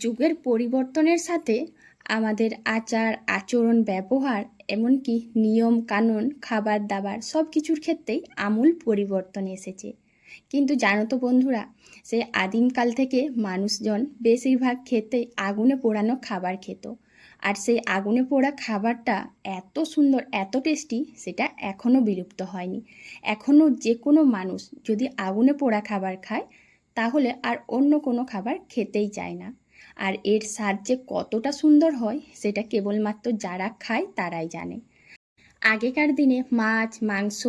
যুগের পরিবর্তনের সাথে আমাদের আচার আচরণ ব্যবহার এমনকি নিয়ম কানুন খাবার দাবার সব কিছুর ক্ষেত্রেই আমূল পরিবর্তন এসেছে। কিন্তু জানো তো বন্ধুরা, সেই আদিমকাল থেকে মানুষজন বেশিরভাগ খেতে আগুনে পোড়ানো খাবার খেত। আর সেই আগুনে পোড়া খাবারটা এত সুন্দর এত টেস্টি, সেটা এখনও বিলুপ্ত হয়নি। এখনও যে কোনো মানুষ যদি আগুনে পোড়া খাবার খায় তাহলে আর অন্য কোনো খাবার খেতেই চায় না। আর এর স্বাদ যে কতটা সুন্দর হয় সেটা কেবলমাত্র যারা খায় তারাই জানে। আগেকার দিনে মাছ মাংস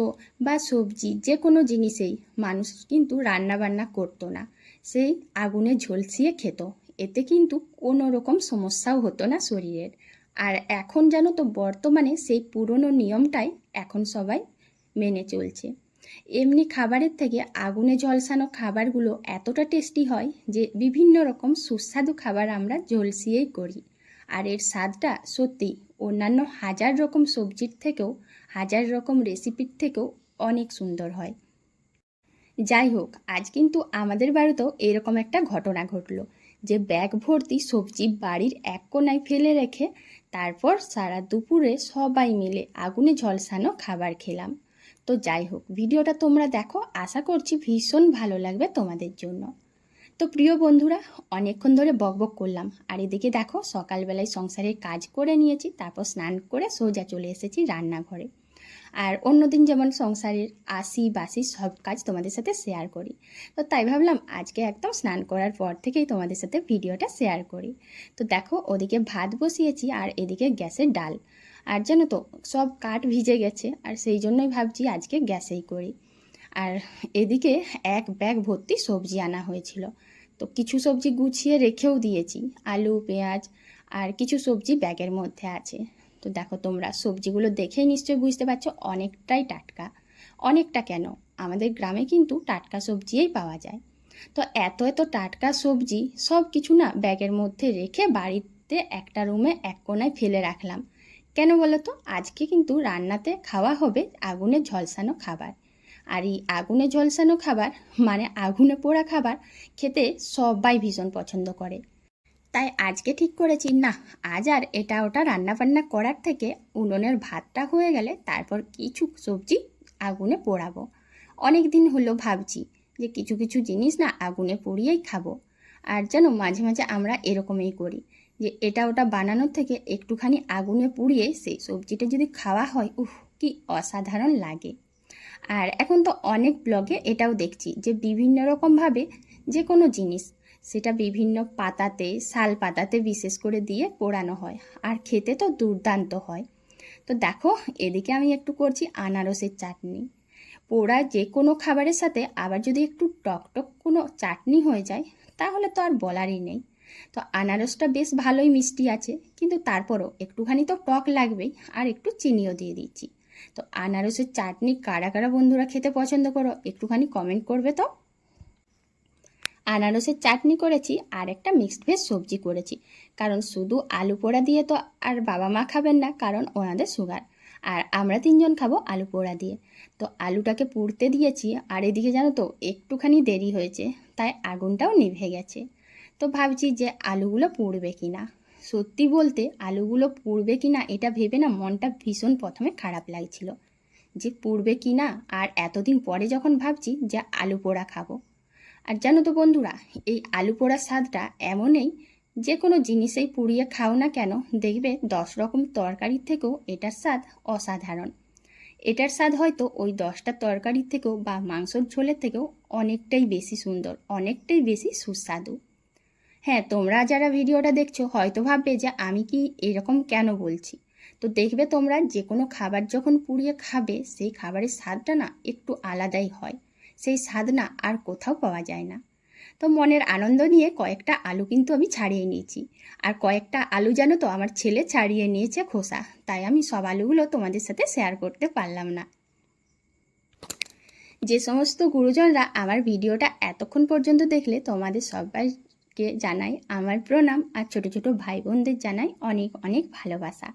বা সবজি যে কোনো জিনিসেই মানুষ কিন্তু রান্নাবান্না করতো না, সেই আগুনে ঝলসিয়ে খেত। এতে কিন্তু কোনো রকম সমস্যাও হতো না শরীরের। আর এখন জানো তো, বর্তমানে সেই পুরনো নিয়মটাই এখন সবাই মেনে চলছে। এমনি খাবারের থেকে আগুনে ঝলসানো খাবারগুলো এতটা টেস্টি হয় যে বিভিন্ন রকম সুস্বাদু খাবার আমরা ঝলসিয়েই করি। আর এর স্বাদটা সত্যি অন্যান্য হাজার রকম সবজির থেকেও, হাজার রকম রেসিপির থেকেও অনেক সুন্দর হয়। যাই হোক, আজ কিন্তু আমাদের বাড়িতেও এরকম একটা ঘটনা ঘটলো যে ব্যাগ ভর্তি সবজি বাড়ির এক কোণায় ফেলে রেখে তারপর সারা দুপুরে সবাই মিলে আগুনে ঝলসানো খাবার খেলাম। তো যাই হোক, ভিডিওটা তোমরা দেখো, আশা করছি ভীষণ ভালো লাগবে তোমাদের জন্য। তো প্রিয় বন্ধুরা, অনেকক্ষণ ধরে বকবক করলাম, আর এদিকে দেখো সকালবেলায় সংসারের কাজ করে নিয়েছি, তারপর স্নান করে সোজা চলে এসেছি রান্নাঘরে। আর অন্যদিন যেমন সংসারের আশি বাসি সব কাজ তোমাদের সাথে শেয়ার করি, তো তাই ভাবলাম আজকে একদম স্নান করার পর থেকেই তোমাদের সাথে ভিডিওটা শেয়ার করি। তো দেখো, ওদিকে ভাত বসিয়েছি আর এদিকে গ্যাসের ডাল। আর জানো তো, সব কাঠ ভিজে গেছে, আর সেই জন্যই ভাবছি আজকে গ্যাসেই করি। আর এদিকে এক ব্যাগ ভর্তি সবজি আনা হয়েছিল, তো কিছু সবজি গুছিয়ে রেখেও দিয়েছি, আলু পেঁয়াজ আর কিছু সবজি ব্যাগের মধ্যে আছে। তো দেখো, তোমরা সবজিগুলো দেখেই নিশ্চয়ই বুঝতে পারছো অনেকটাই টাটকা। অনেকটা কেন, আমাদের গ্রামে কিন্তু টাটকা সবজিই পাওয়া যায়। তো এত এত টাটকা সবজি সব কিছু না ব্যাগের মধ্যে রেখে বাড়িতে একটা রুমে এক কোণায় ফেলে রাখলাম। কেন বলো তো, আজকে কিন্তু রান্নাতে খাওয়া হবে আগুনে ঝলসানো খাবার। আর এই আগুনে ঝলসানো খাবার মানে আগুনে পোড়া খাবার খেতে সবাই ভীষণ পছন্দ করে। তাই আজকে ঠিক করেছি, না আজ আর এটা ওটা রান্নাবান্না করার থেকে উনুনের ভাতটা হয়ে গেলে তারপর কিছু সবজি আগুনে পোড়াবো। অনেক দিন হলো ভাবছি যে কিছু কিছু জিনিস না আগুনে পুড়িয়েই খাবো। আর যেন মাঝে মাঝে আমরা এরকমই করি, যে এটা ওটা বানানোর থেকে একটুখানি আগুনে পুড়িয়ে সেই সবজিটা যদি খাওয়া হয়, কি অসাধারণ লাগে। আর এখন তো অনেক ব্লগে এটাও দেখছি যে বিভিন্ন রকমভাবে যে কোনো জিনিস, সেটা বিভিন্ন পাতাতে, শাল পাতাতে বিশেষ করে দিয়ে পোড়ানো হয়, আর খেতে তো দুর্দান্ত হয়। তো দেখো, এদিকে আমি একটু করছি আনারসের চাটনি। পোড়া যে কোনো খাবারের সাথে আবার যদি একটু টকটক কোনো চাটনি হয়ে যায় তাহলে তো আর বলারই নেই। তো আনারসটা বেশ ভালোই মিষ্টি আছে, কিন্তু তারপরও একটুখানি তো টক লাগবেই, আর একটু চিনিও দিয়ে দিচ্ছি। তো আনারসের চাটনি কারা কারা বন্ধুরা খেতে পছন্দ করো একটুখানি কমেন্ট করবে তো। আনারসের চাটনি করেছি আর একটা মিক্সড ভেজ সবজি করেছি, কারণ শুধু আলু পোড়া দিয়ে তো আর বাবা মা খাবেন না, কারণ ওনাদের সুগার। আর আমরা তিনজন খাবো আলু পোড়া দিয়ে। তো আলুটাকে পুড়তে দিয়েছি, আর এদিকে জানো তো একটুখানি দেরি হয়েছে, তাই আগুনটাও নিভে গেছে। তো ভাবছি যে আলুগুলো পুড়বে কিনা। সত্যি বলতে আলুগুলো পুড়বে কিনা এটা ভেবে না মনটা ভীষণ প্রথমে খারাপ লাগছিল, যে পুড়বে কিনা। আর এতদিন পরে যখন ভাবছি যে আলু পোড়া খাবো। আর জানো তো বন্ধুরা, এই আলু পোড়ার স্বাদটা এমনই, যে কোনো জিনিসেই পুড়িয়ে খাও না কেন দেখবে 10 রকম তরকারির থেকেও এটার স্বাদ অসাধারণ। এটার স্বাদ হয়তো ওই 10টা তরকারির থেকেও বা মাংসর ঝোলের থেকেও অনেকটাই বেশি সুন্দর, অনেকটাই বেশি সুস্বাদু। হ্যাঁ, তোমরা যারা ভিডিওটা দেখছো হয়তো ভাববে যে আমি কি এরকম কেন বলছি। তো দেখবে তোমরা যে কোনো খাবার যখন পুড়িয়ে খাবে সেই খাবারের স্বাদটা না একটু আলাদাই হয়, সেই স্বাদ না আর কোথাও পাওয়া যায় না। তো মনের আনন্দ নিয়ে কয়েকটা আলু কিন্তু আমি ছাড়িয়ে নিয়েছি, আর কয়েকটা আলু জানো তো আমার ছেলে ছাড়িয়ে নিয়েছে খোসা, তাই আমি সব আলুগুলো তোমাদের সাথে শেয়ার করতে পারলাম না। যে সমস্ত গুরুজনরা আমার ভিডিওটা এতক্ষণ পর্যন্ত দেখলে তোমাদের সবাইকে জানাই আমার প্রণাম, আর ছোট ছোট ভাই বোনদের জানাই অনেক অনেক ভালোবাসা।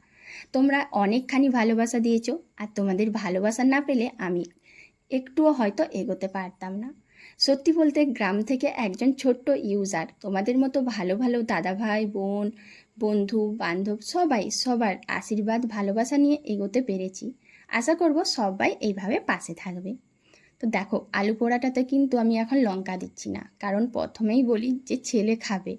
তোমরা অনেকখানি ভালোবাসা দিয়েছো, আর তোমাদের ভালোবাসা না পেলে আমি একটুও হয়তো এগোতে পারতাম না। সত্যি বলতে গ্রাম থেকে একজন ছোট্ট ইউজার তোমাদের মতো ভালো ভালো দাদা ভাই বোন বন্ধু বান্ধব সবার আশীর্বাদ ভালোবাসা নিয়ে এগোতে পেরেছি। আশা করব সবাই এইভাবে পাশে থাকবে। তো দেখো আলু পোড়াটাতে কিন্তু আমি এখন লঙ্কা দিচ্ছি না, কারণ প্রথমেই বলি যে ছেলে খাবে,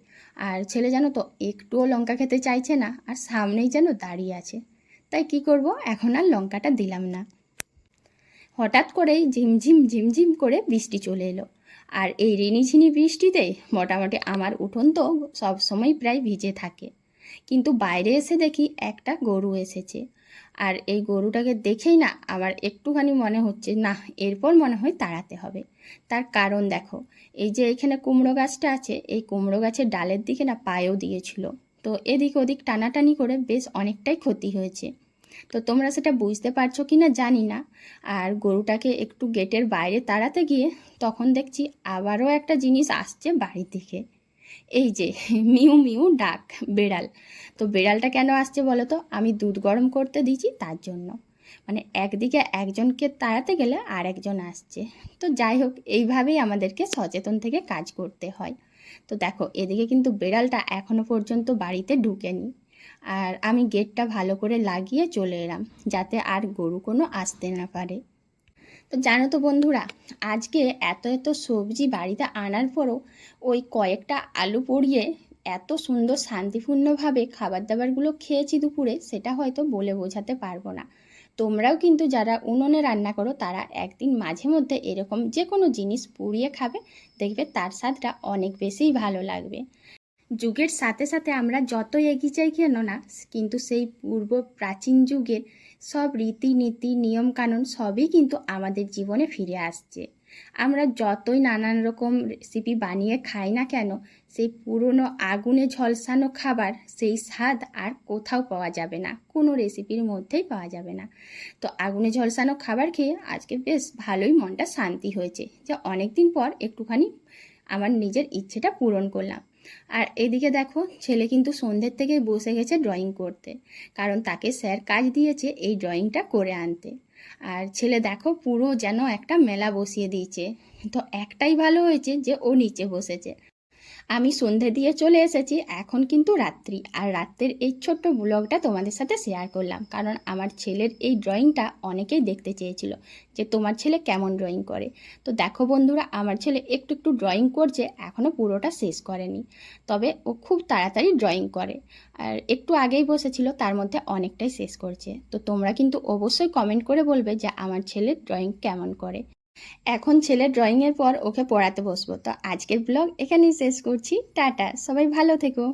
আর ছেলে জানো তো একটুও লঙ্কা খেতে চাইছে না, আর সামনেই যেন দাঁড়িয়ে আছে, তাই কি করব, এখন আর লঙ্কাটা দিলাম না। হঠাৎ করেই ঝিমঝিম ঝিমঝিম করে বৃষ্টি চলে এলো, আর এই রিনিঝিনি বৃষ্টিতে মোটামুটি আমার উঠোন তো সবসময় প্রায় ভিজে থাকে। কিন্তু বাইরে এসে দেখি একটা গরু এসেছে, আর এই গরুটাকে দেখেই না আমার একটুখানি মনে হচ্ছে না, এরপর মনে হয় তাড়াতে হবে। তার কারণ দেখো, এই যে এখানে কুমড়ো গাছটা আছে, এই কুমড়ো গাছের ডালের দিকে না পায়েও দিয়েছিল, তো এদিক ওদিক টানাটানি করে বেশ অনেকটাই ক্ষতি হয়েছে। তো তোমরা সেটা বুঝতে পারছো কি না জানি না। আর গরুটাকে একটু গেটের বাইরে তাড়াতে গিয়ে তখন দেখছি আবারও একটা জিনিস আসছে বাড়ির দিকে, এই যে মিউ মিউ ডাক, বেড়াল। তো বেড়ালটা কেন আসছে বলো তো, আমি দুধ গরম করতে দিয়েছি তার জন্য। মানে একদিকে একজনকে তাড়াতে গেলে আর একজন আসছে। তো যাই হোক, এইভাবেই আমাদেরকে সচেতন থেকে কাজ করতে হয়। তো দেখো এদিকে কিন্তু বেড়ালটা এখনো পর্যন্ত বাড়িতে ঢুকেনি, আর আমি গেটটা ভালো করে লাগিয়ে চলে এলাম যাতে আর গরু কোনো আসতে না পারে। তো জানো তো বন্ধুরা, আজকে এত এত সবজি বাড়িতে আনার পরও ওই কয়েকটা আলু পুড়িয়ে এত সুন্দর শান্তিপূর্ণভাবে খাবার দাবারগুলো খেয়েছি দুপুরে, সেটা হয়তো বলে বোঝাতে পারবো না। তোমরাও কিন্তু যারা উনুনে রান্না করো তারা একদিন মাঝে মধ্যে এরকম যে কোনো জিনিস পুড়িয়ে খাবে, দেখবে তার স্বাদটা অনেক বেশিই ভালো লাগবে। যুগের সাথে সাথে আমরা যত এগিয়ে যাই কেন না, কিন্তু সেই পূর্ব প্রাচীন যুগের সব রীতিনীতি নিয়মকানুন সবই কিন্তু আমাদের জীবনে ফিরে আসছে। আমরা যতই নানান রকম রেসিপি বানিয়ে খাই না কেন, সেই পুরনো আগুনে ঝলসানো খাবার সেই স্বাদ আর কোথাও পাওয়া যাবে না, কোনো রেসিপির মধ্যেই পাওয়া যাবে না। তো আগুনে ঝলসানো খাবার খেয়ে আজকে বেশ ভালোই মনটা শান্তি হয়েছে, যে অনেক দিন পর একটুখানি আমার নিজের ইচ্ছেটা পূরণ করলাম। আর এদিকে দেখো ছেলে কিন্তু সন্ধ্যের থেকে বসে গেছে ড্রয়িং করতে, কারণ তাকে স্যার কাজ দিয়েছে এই ড্রয়িংটা করে আনতে। আর ছেলে দেখো পুরো যেন একটা মেলা বসিয়ে দিয়েছে। তো একটাই ভালো হয়েছে যে ও নিচে বসেছে। আমি সন্ধে দিয়ে চলে এসেছি, এখন কিন্তু রাত্রি, আর রাত্রের এই ছোট্ট ব্লগটা তোমাদের সাথে শেয়ার করলাম, কারণ আমার ছেলের এই ড্রয়িংটা অনেকেই দেখতে চেয়েছিল যে তোমার ছেলে কেমন ড্রয়িং করে। তো দেখো বন্ধুরা, আমার ছেলে একটু একটু ড্রয়িং করছে, এখনও পুরোটা শেষ করেনি, তবে ও খুব তাড়াতাড়ি ড্রয়িং করে। আর একটু আগেই বসেছিল, তার মধ্যে অনেকটাই শেষ করছে। তো তোমরা কিন্তু অবশ্যই কমেন্ট করে বলবে যে আমার ছেলের ড্রয়িং কেমন করে। এখন ছেলের ড্রয়িংয়ের পর ওকে পড়াতে বসবো। তো আজকের ব্লগ এখানেই শেষ করছি, টাটা, সবাই ভালো থেকো।